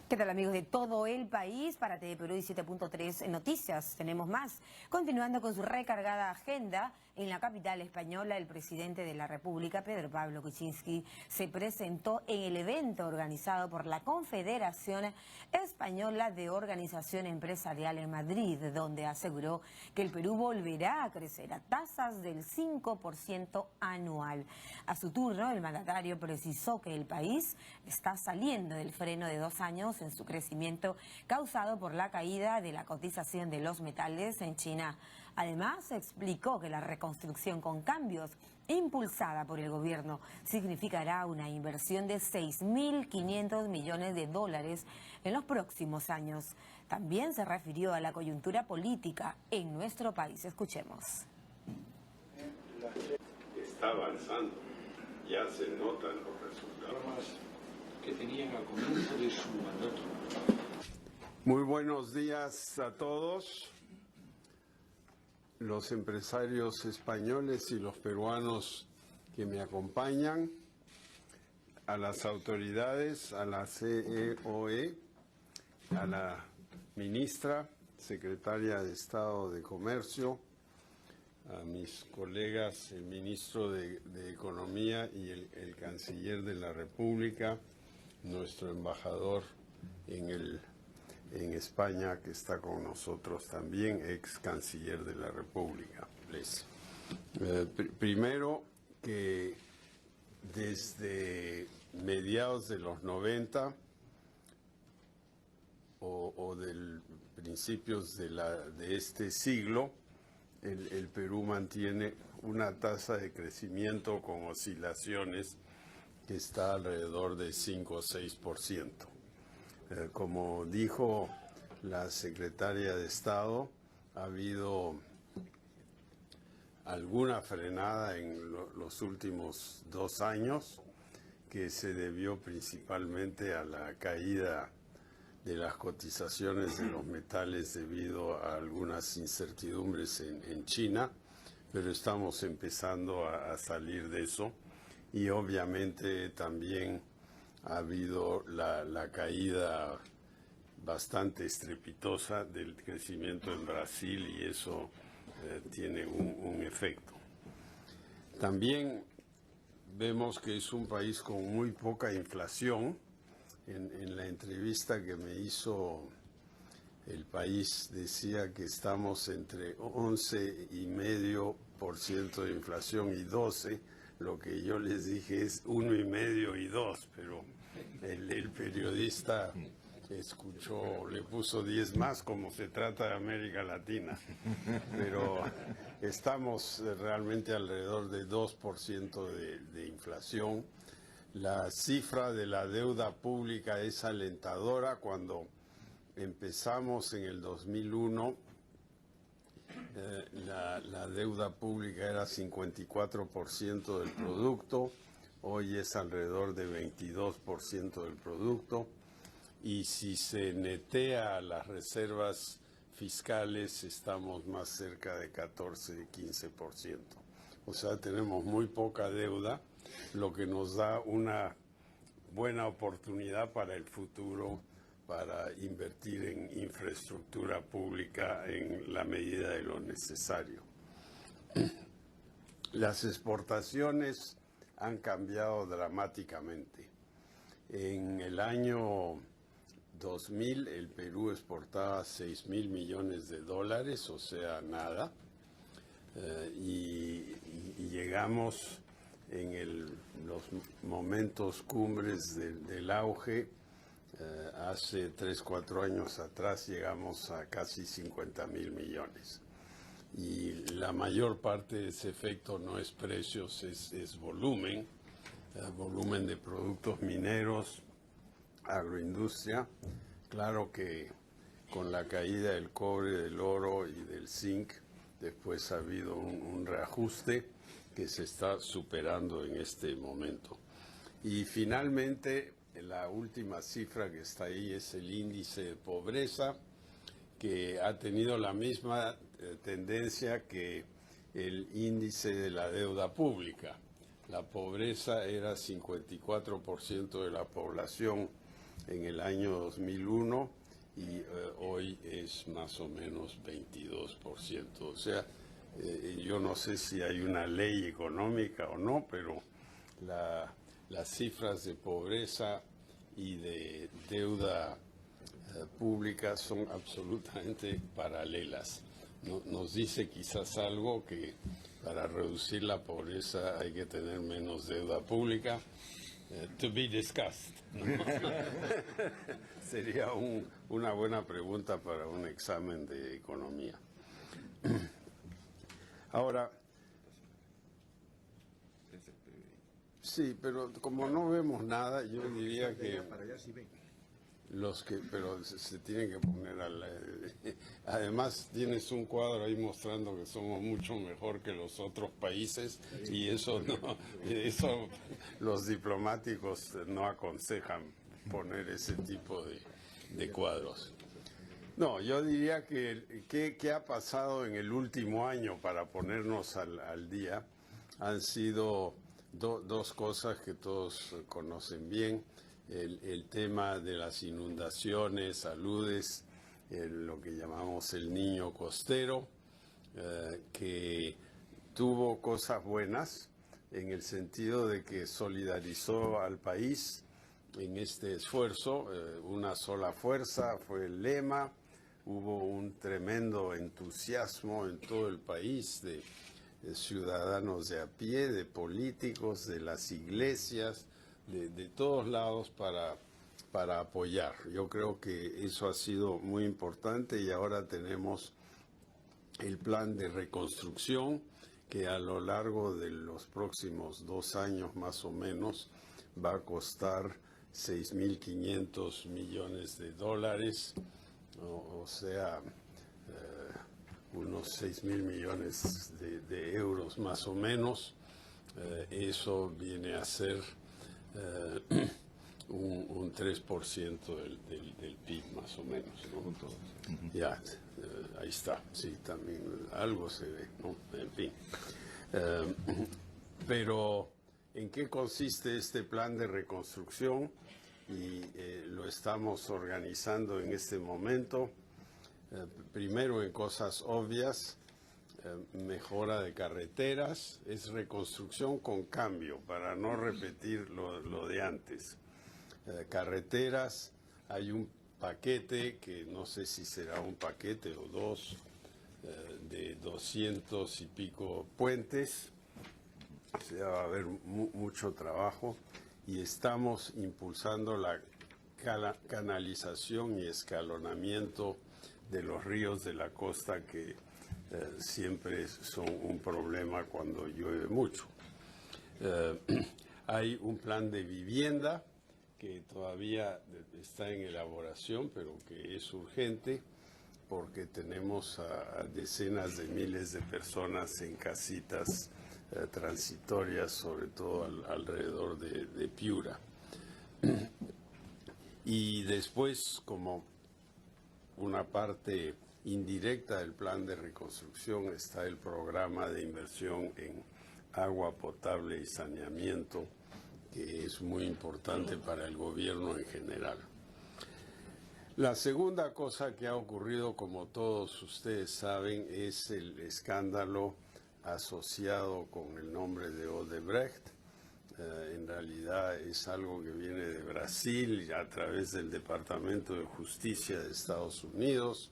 ¿Qué tal, amigos de todo el país? Para TV Perú y 7.3 Noticias tenemos más. Continuando con su recargada agenda, en la capital española, el presidente de la República, Pedro Pablo Kuczynski, se presentó en el evento organizado por la Confederación Española de Organización Empresarial en Madrid, donde aseguró que el Perú volverá a crecer a tasas del 5% anual. A su turno, el mandatario precisó que el país está saliendo del freno de 2 años en su crecimiento causado por la caída de la cotización de los metales en China. Además, explicó que la reconstrucción con cambios impulsada por el gobierno significará una inversión de 6.500 millones de dólares en los próximos años. También se refirió a la coyuntura política en nuestro país. Escuchemos. Está avanzando, ya se notan los resultados que tenían al comienzo de su mandato. Muy buenos días a todos, los empresarios españoles y los peruanos que me acompañan, a las autoridades, a la CEOE, a la ministra, secretaria de Estado de Comercio, a mis colegas, el ministro de Economía y el canciller de la República, nuestro embajador en España que está con nosotros también, ex canciller de la República. Primero, que desde mediados de los 90 o del principios de este siglo, el Perú mantiene una tasa de crecimiento con oscilaciones que está alrededor de 5 o 6%. Como dijo la secretaria de Estado, ha habido alguna frenada en los últimos 2 años que se debió principalmente a la caída de las cotizaciones de los metales debido a algunas incertidumbres en China, pero estamos empezando a salir de eso. Y obviamente también ha habido la caída bastante estrepitosa del crecimiento en Brasil y eso tiene un efecto. También vemos que es un país con muy poca inflación. En la entrevista que me hizo El País decía que estamos entre 11,5% de inflación y 12%. Lo que yo les dije es 1,5 y 2, pero el periodista escuchó, le puso 10 más, como se trata de América Latina. Pero estamos realmente alrededor de 2% de inflación. La cifra de la deuda pública es alentadora. Cuando empezamos en el 2001, la deuda pública era 54% del producto, hoy es alrededor de 22% del producto, y si se netea las reservas fiscales estamos más cerca de 14-15%. O sea, tenemos muy poca deuda, lo que nos da una buena oportunidad para el futuro, para invertir en infraestructura pública en la medida de lo necesario. Las exportaciones han cambiado dramáticamente. En el año 2000 el Perú exportaba 6.000 millones de dólares, o sea, nada, y llegamos en los momentos cumbres del auge. Hace 3-4 años atrás llegamos a casi 50.000 millones. Y la mayor parte de ese efecto no es precios, es volumen, volumen de productos mineros, agroindustria. Claro que con la caída del cobre, del oro y del zinc, después ha habido un reajuste que se está superando en este momento. Y finalmente, la última cifra que está ahí es el índice de pobreza, que ha tenido la misma tendencia que el índice de la deuda pública. La pobreza era 54% de la población en el año 2001 y hoy es más o menos 22%. O sea, yo no sé si hay una ley económica o no, pero las cifras de pobreza y de deuda pública son absolutamente paralelas. Nos dice quizás algo que para reducir la pobreza hay que tener menos deuda pública. To be discussed, ¿no? Sería una buena pregunta para un examen de economía. Ahora, sí, pero como no vemos nada, yo diría que pero se tienen que poner además tienes un cuadro ahí mostrando que somos mucho mejor que los otros países y eso los diplomáticos no aconsejan poner ese tipo de cuadros. No, yo diría que ¿qué ha pasado en el último año para ponernos al día? Han sido dos cosas que todos conocen bien. El tema de las inundaciones, saludes, lo que llamamos el niño costero, que tuvo cosas buenas en el sentido de que solidarizó al país en este esfuerzo. Una sola fuerza fue el lema. Hubo un tremendo entusiasmo en todo el país de ciudadanos de a pie, de políticos, de las iglesias, de todos lados para apoyar. Yo creo que eso ha sido muy importante y ahora tenemos el plan de reconstrucción que a lo largo de los próximos 2 años más o menos va a costar $6.500 millones, o sea, unos 6.000 millones de euros más o menos. Eso viene a ser un 3% del PIB más o menos, ¿no? Ya, ahí está, sí, también algo se ve, ¿no? En fin. Pero, ¿en qué consiste este plan de reconstrucción? Y lo estamos organizando en este momento, primero en cosas obvias, mejora de carreteras, es reconstrucción con cambio para no repetir lo de antes. Carreteras, hay un paquete que no sé si será un paquete o dos, de 200 y pico puentes, o sea, va a haber mucho trabajo. Y estamos impulsando la canalización y escalonamiento de los ríos de la costa que siempre son un problema cuando llueve mucho. Hay un plan de vivienda que todavía está en elaboración, pero que es urgente porque tenemos a decenas de miles de personas en casitas transitorias, sobre todo alrededor de Piura. Y después, como una parte indirecta del plan de reconstrucción, está el programa de inversión en agua potable y saneamiento, que es muy importante para el gobierno en general. La segunda cosa que ha ocurrido, como todos ustedes saben, es el escándalo asociado con el nombre de Odebrecht. En realidad es algo que viene de Brasil a través del Departamento de Justicia de Estados Unidos.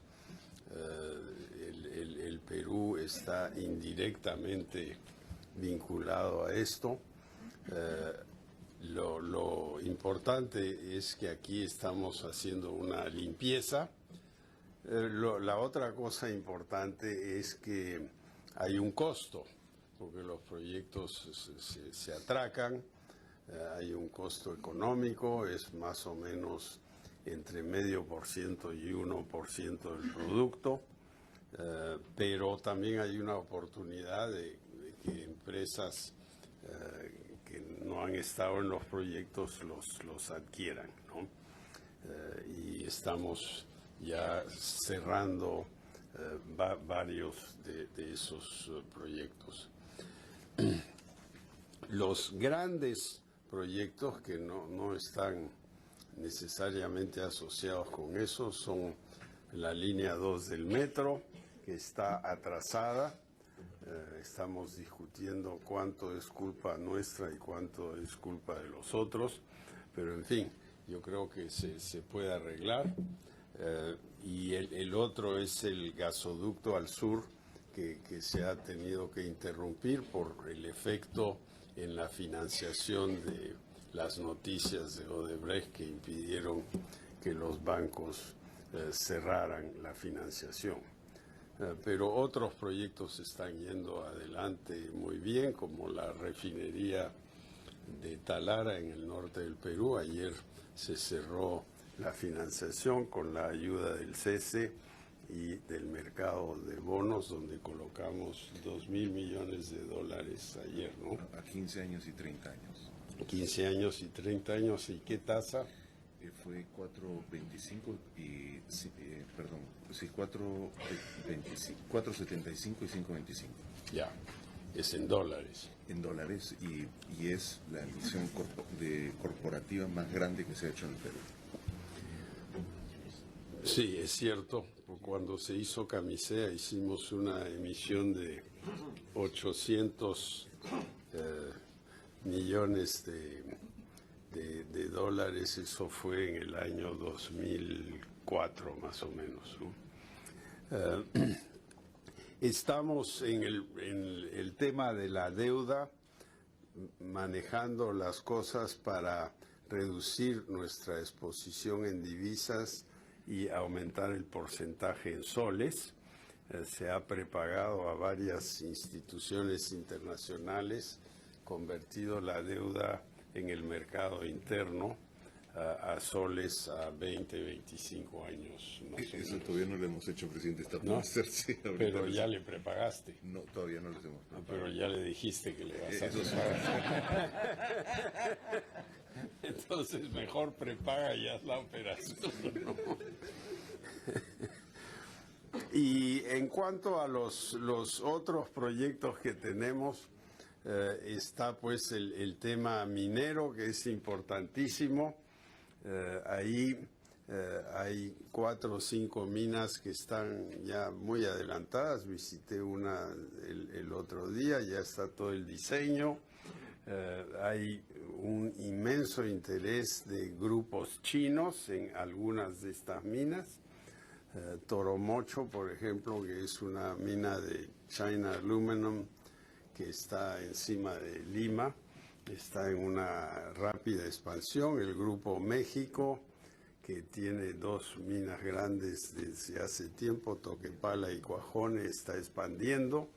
El Perú está indirectamente vinculado a esto. Lo importante es que aquí estamos haciendo una limpieza. La otra cosa importante es que hay un costo, porque los proyectos se atracan, hay un costo económico, es más o menos entre 0,5% y 1% del producto, pero también hay una oportunidad de que empresas que no han estado en los proyectos los adquieran, ¿no? Y estamos ya cerrando varios de esos proyectos. Los grandes proyectos que no están necesariamente asociados con eso son la línea 2 del metro, que está atrasada. Estamos discutiendo cuánto es culpa nuestra y cuánto es culpa de los otros, pero en fin, yo creo que se puede arreglar. Y el otro es el gasoducto al sur, que se ha tenido que interrumpir por el efecto en la financiación de las noticias de Odebrecht que impidieron que los bancos cerraran la financiación. Pero otros proyectos están yendo adelante muy bien, como la refinería de Talara en el norte del Perú. Ayer se cerró la financiación con la ayuda del CESE y del mercado de bonos, donde colocamos $2.000 millones ayer, ¿no? A 15 años y 30 años. 15 años y 30 años, ¿y qué tasa? Fue 4.25 y, perdón, sí, 4.75 y 5.25. Ya, es en dólares. En dólares y es la emisión corporativa más grande que se ha hecho en el Perú. Sí, es cierto. Cuando se hizo Camisea hicimos una emisión de 800 millones de dólares. Eso fue en el año 2004 más o menos, ¿no? Estamos en el tema de la deuda, manejando las cosas para reducir nuestra exposición en divisas y aumentar el porcentaje en soles. Se ha prepagado a varias instituciones internacionales, convertido la deuda en el mercado interno a soles a 20, 25 años. Eso todavía no lo hemos hecho, presidente. Está por ¿No? hacerse. Pero ya le prepagaste. No, todavía no lo hemos preparado. Pero ya le dijiste que le vas a Eso sí. prepagar. Entonces mejor prepaga y haz la operación, ¿no? Y en cuanto a los otros proyectos que tenemos, está pues el tema minero, que es importantísimo. Ahí hay 4 o 5 minas que están ya muy adelantadas. Visité una el otro día, ya está todo el diseño. Hay un inmenso interés de grupos chinos en algunas de estas minas. Toromocho, por ejemplo, que es una mina de China Aluminum que está encima de Lima, está en una rápida expansión. El Grupo México, que tiene 2 minas grandes desde hace tiempo, Toquepala y Cuajone, está expandiendo.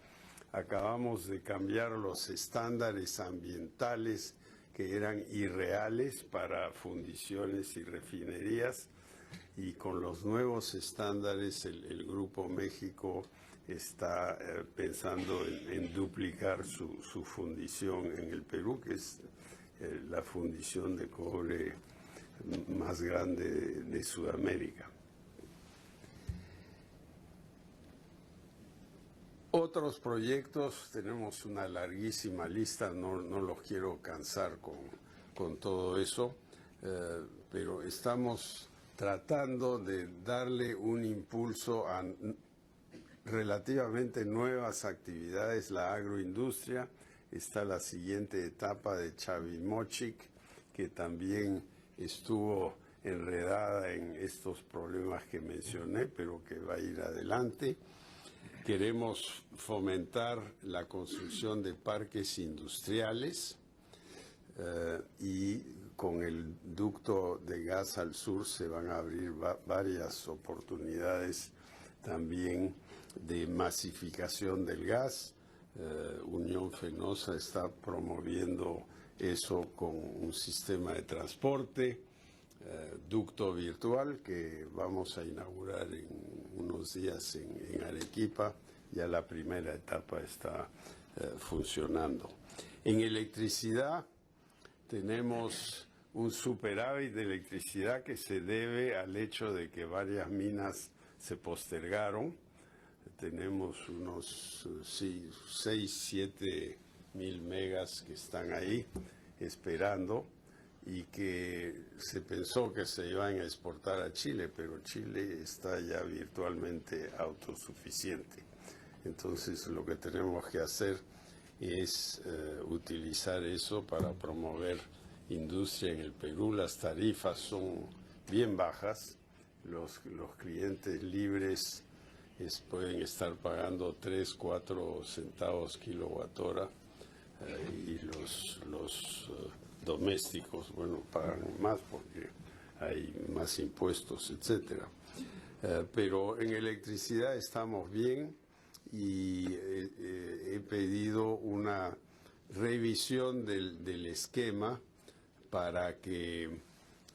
Acabamos de cambiar los estándares ambientales que eran irreales para fundiciones y refinerías, y con los nuevos estándares el Grupo México está pensando en duplicar su fundición en el Perú, que es la fundición de cobre más grande de Sudamérica. Otros proyectos, tenemos una larguísima lista, no los quiero cansar con todo eso, pero estamos tratando de darle un impulso a relativamente nuevas actividades. La agroindustria, está la siguiente etapa de Chavimochic, que también estuvo enredada en estos problemas que mencioné, pero que va a ir adelante. Queremos fomentar la construcción de parques industriales y con el ducto de gas al sur se van a abrir varias oportunidades también de masificación del gas. Unión Fenosa está promoviendo eso con un sistema de transporte, ducto virtual que vamos a inaugurar en unos días en Arequipa. Ya la primera etapa está funcionando. En electricidad tenemos un superávit de electricidad que se debe al hecho de que varias minas se postergaron. Tenemos unos 6, 7 mil megas que están ahí esperando, y que se pensó que se iban a exportar a Chile, pero Chile está ya virtualmente autosuficiente. Entonces lo que tenemos que hacer es utilizar eso para promover industria en el Perú. Las tarifas son bien bajas, los clientes libres pueden estar pagando 3, 4 centavos kilowatt-hora y los domésticos, bueno, pagan más porque hay más impuestos, etcétera. Pero en electricidad estamos bien y he pedido una revisión del esquema para que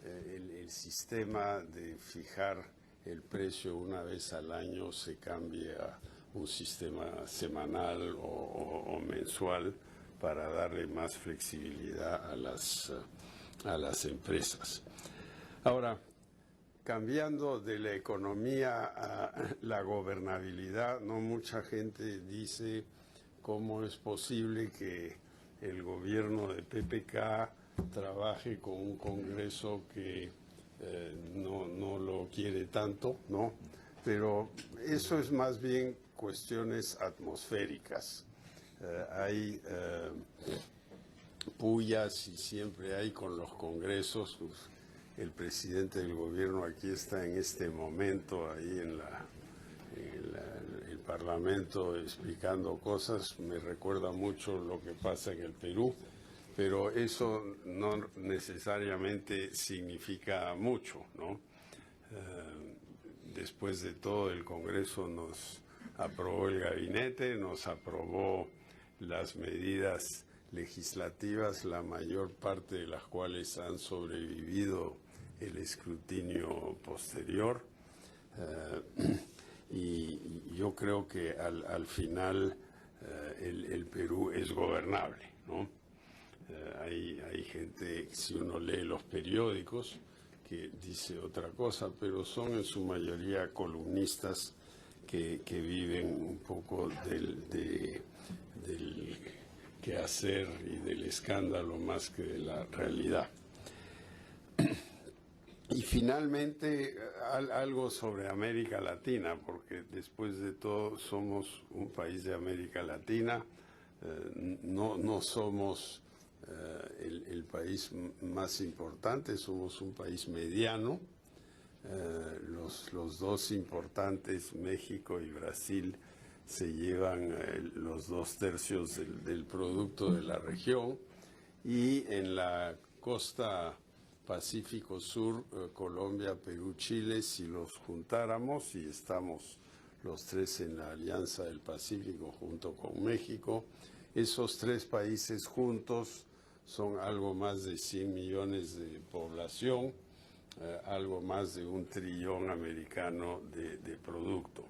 el sistema de fijar el precio una vez al año se cambie a un sistema semanal o mensual para darle más flexibilidad a las empresas. Ahora, cambiando de la economía a la gobernabilidad, no mucha gente dice cómo es posible que el gobierno de PPK trabaje con un Congreso que no lo quiere tanto, ¿no? Pero eso es más bien cuestiones atmosféricas. Hay pullas y siempre hay con los congresos. El presidente del gobierno aquí está en este momento ahí en el Parlamento explicando cosas. Me recuerda mucho lo que pasa en el Perú, pero eso no necesariamente significa mucho, ¿no? Después de todo, el Congreso nos aprobó el gabinete, nos aprobó las medidas legislativas, la mayor parte de las cuales han sobrevivido el escrutinio posterior. Y yo creo que al final el Perú es gobernable, ¿no? Hay gente, si uno lee los periódicos, que dice otra cosa, pero son en su mayoría columnistas que viven un poco del quehacer y del escándalo más que de la realidad. Y finalmente algo sobre América Latina, porque después de todo somos un país de América Latina, no somos el país más importante, somos un país mediano. Los dos importantes, México y Brasil, se llevan los 2/3 del producto de la región, y en la costa Pacífico Sur, Colombia, Perú, Chile, si los juntáramos, y estamos los tres en la Alianza del Pacífico junto con México, esos tres países juntos son algo más de 100 millones de población, algo más de 1 trillón americano de producto.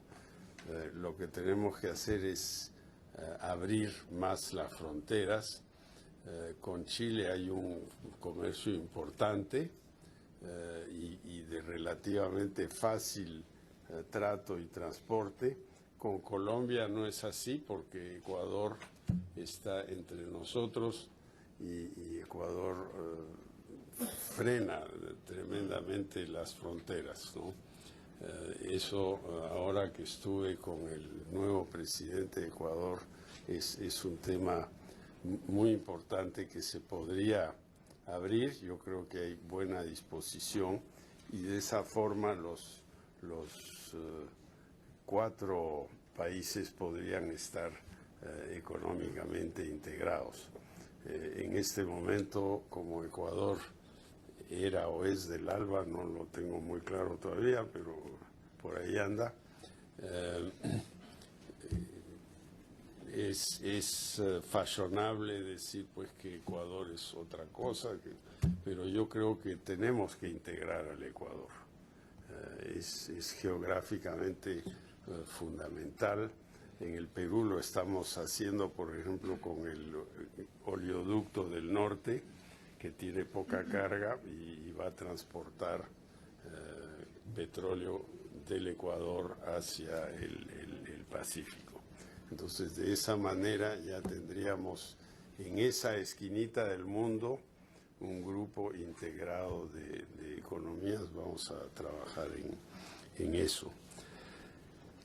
Lo que tenemos que hacer es abrir más las fronteras. Con Chile hay un comercio importante y de relativamente fácil trato y transporte. Con Colombia no es así porque Ecuador está entre nosotros y Ecuador frena tremendamente las fronteras, ¿no? Eso, ahora que estuve con el nuevo presidente de Ecuador, es un tema muy importante que se podría abrir. Yo creo que hay buena disposición y de esa forma los 4 países podrían estar económicamente integrados. En este momento, como Ecuador era o es del ALBA, no lo tengo muy claro todavía, pero por ahí anda. Es fashionable decir pues que Ecuador es otra cosa, pero yo creo que tenemos que integrar al Ecuador. Es geográficamente fundamental. En el Perú lo estamos haciendo, por ejemplo, con el oleoducto del norte, que tiene poca carga y va a transportar petróleo del Ecuador hacia el Pacífico. Entonces, de esa manera ya tendríamos en esa esquinita del mundo un grupo integrado de economías, vamos a trabajar en eso.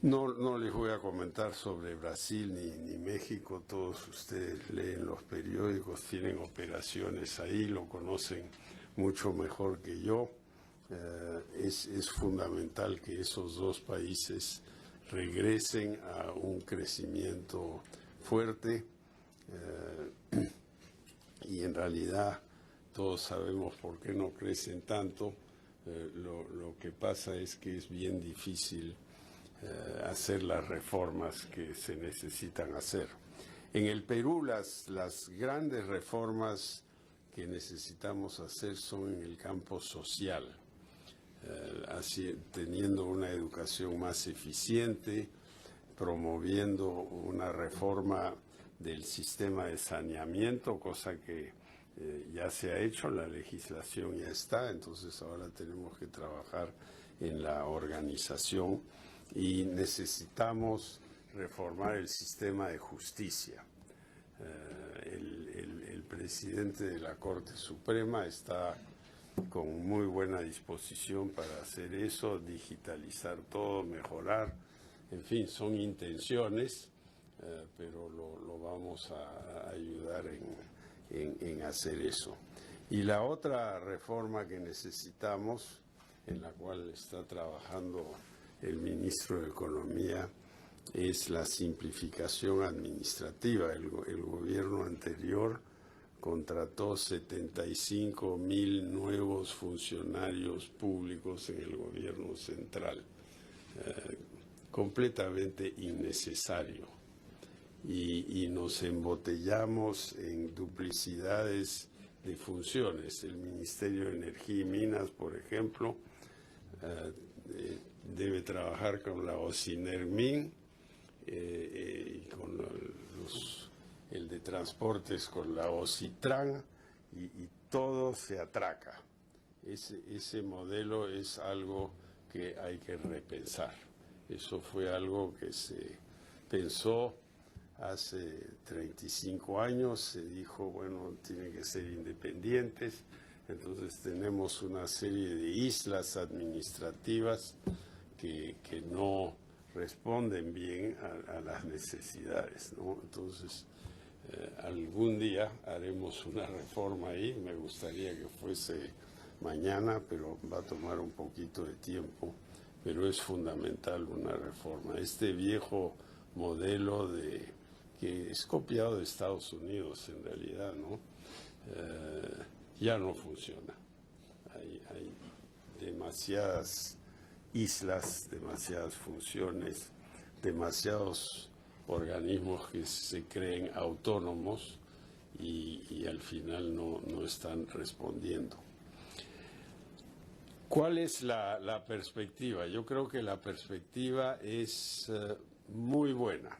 No les voy a comentar sobre Brasil ni México, todos ustedes leen los periódicos, tienen operaciones ahí, lo conocen mucho mejor que yo. Es fundamental que esos dos países regresen a un crecimiento fuerte y en realidad todos sabemos por qué no crecen tanto. Lo que pasa es que es bien difícil hacer las reformas que se necesitan hacer. En el Perú las grandes reformas que necesitamos hacer son en el campo social, teniendo una educación más eficiente, promoviendo una reforma del sistema de saneamiento, cosa que ya se ha hecho, la legislación ya está, entonces ahora tenemos que trabajar en la organización y necesitamos reformar el sistema de justicia. El presidente de la Corte Suprema está con muy buena disposición para hacer eso, digitalizar todo, mejorar, en fin, son intenciones, pero lo vamos a ayudar en hacer eso. Y la otra reforma que necesitamos, en la cual está trabajando el ministro de Economía, es la simplificación administrativa. El gobierno anterior contrató 75,000 nuevos funcionarios públicos en el gobierno central, completamente innecesario. Y nos embotellamos en duplicidades de funciones. El Ministerio de Energía y Minas, por ejemplo, debe trabajar con la OCINERMIN y con el de transportes con la OCITRAN y todo se atraca. Ese modelo es algo que hay que repensar. Eso fue algo que se pensó hace 35 años, se dijo, bueno, tienen que ser independientes. Entonces tenemos una serie de islas administrativas que no responden bien a las necesidades, ¿no? Entonces, algún día haremos una reforma ahí, me gustaría que fuese mañana, pero va a tomar un poquito de tiempo, pero es fundamental una reforma. Este viejo modelo que es copiado de Estados Unidos en realidad, ¿no? Ya no funciona. Hay demasiadas islas, demasiadas funciones, demasiados organismos que se creen autónomos y al final no están respondiendo. ¿Cuál es la perspectiva? Yo creo que la perspectiva es muy buena.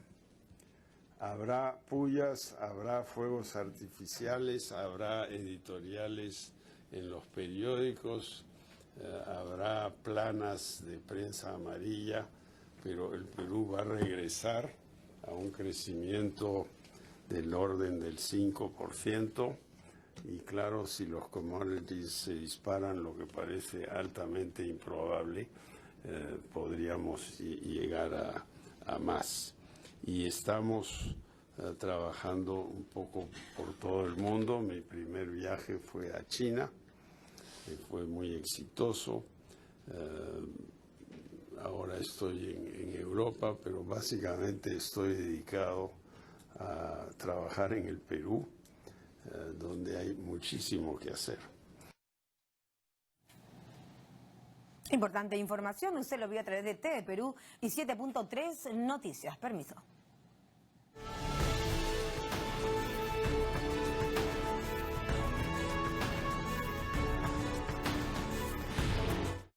Habrá pullas, habrá fuegos artificiales, habrá editoriales en los periódicos, habrá planas de prensa amarilla, pero el Perú va a regresar a un crecimiento del orden del 5%, y claro, si los commodities se disparan, lo que parece altamente improbable, podríamos llegar a más. Y estamos trabajando un poco por todo el mundo. Mi primer viaje fue a China, fue muy exitoso. Ahora estoy en Europa, pero básicamente estoy dedicado a trabajar en el Perú, donde hay muchísimo que hacer. Importante información, usted lo vio a través de TV Perú y 7.3 Noticias. Permiso.